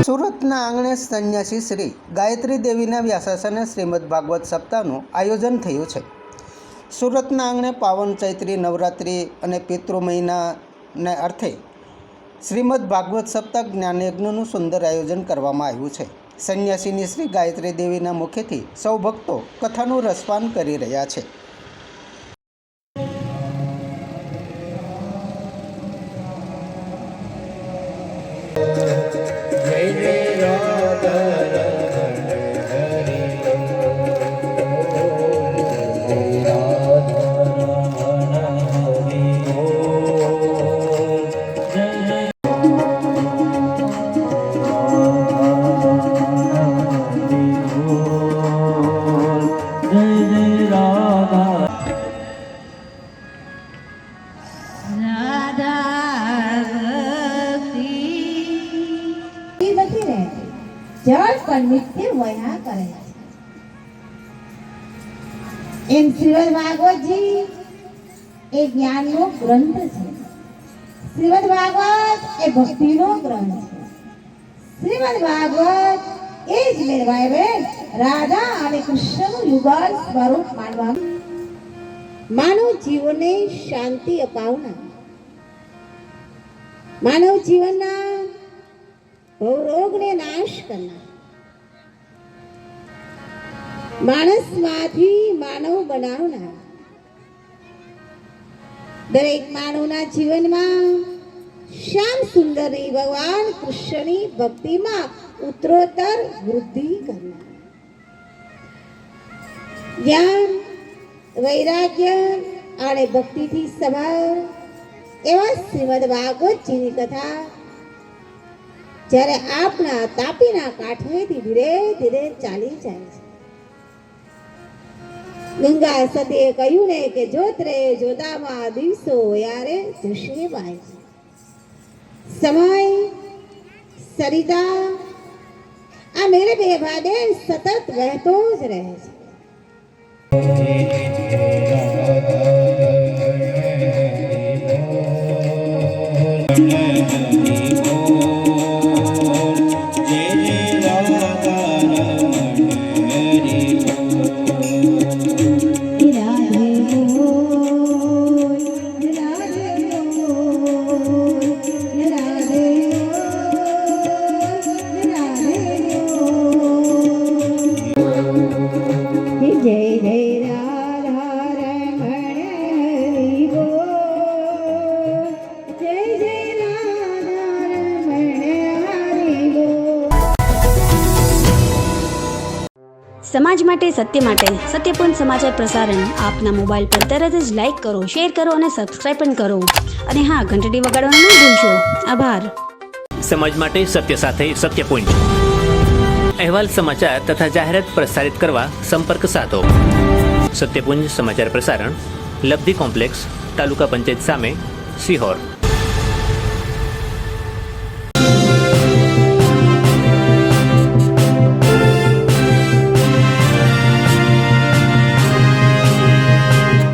સુરતના આંગણે સંન્યાસી શ્રી ગાયત્રી દેવીના વ્યાસાસને શ્રીમદ ભાગવત સપ્તાહનું આયોજન થયું છે। સુરતના આંગણે પાવન ચૈત્રી નવરાત્રિ અને પિતૃ મહિનાને અર્થે શ્રીમદ ભાગવત સપ્તાહ જ્ઞાનયજ્ઞનું સુંદર આયોજન કરવામાં આવ્યું છે। સંન્યાસીની શ્રી ગાયત્રી દેવીના મુખેથી સૌ ભક્તો કથાનું રસપાન કરી રહ્યા છે। जड़ पर नित्य वया करे एम श्रीमद भागवत जी एक ज्ञान नो ग्रंथ है। श्रीमद भागवत ए भक्ति नो ग्रंथ है। श्रीमद भागवत ए ज मेरे भाई बहन राधा और कृष्ण नु युगल स्वरूप मानवा मानव जीवन ने शांति अपावना मानव जीवन ना रोग ने नाश करना मानस माथी मानव बनावना दरेक मानवना जीवन में श्याम सुंदरी भगवान कृष्णनी भक्ति में उत्तरोत्तर वृद्धि करना ज्ञान वैराग्य और भक्ति थी सवार एवं श्रीमद भागवत जी की कथा જ્યારે આપના તાપીના કાંઠેથી ધીરે ધીરે ચાલી જાય છે। ગંગા સતીએ કહ્યું ને કે જોતરે જોતામાં દિવસો યારે જશે બાય સમય સરિતા આ મેરે બે ભાડે સતત વહેતો જ રહે છે। समाज माटे सत्य माटे सत्यपूर्ण समाचार प्रसारण आपना मोबाइल पर तरत ज लाइक करो, शेर करो और सब्सक्राइब पण करो और हाँ घंटडी वगाड़वानुं न भूलशो। आभार। समाज माटे सत्य साथे सत्यपूर्ण अहवाल समाचार तथा जाहेरात प्रसारित करवा संपर्क साधो। सत्यपुंज समाचार प्रसारण लब्धी कॉम्प्लेक्स तालुका पंचायत सामे सीहोर।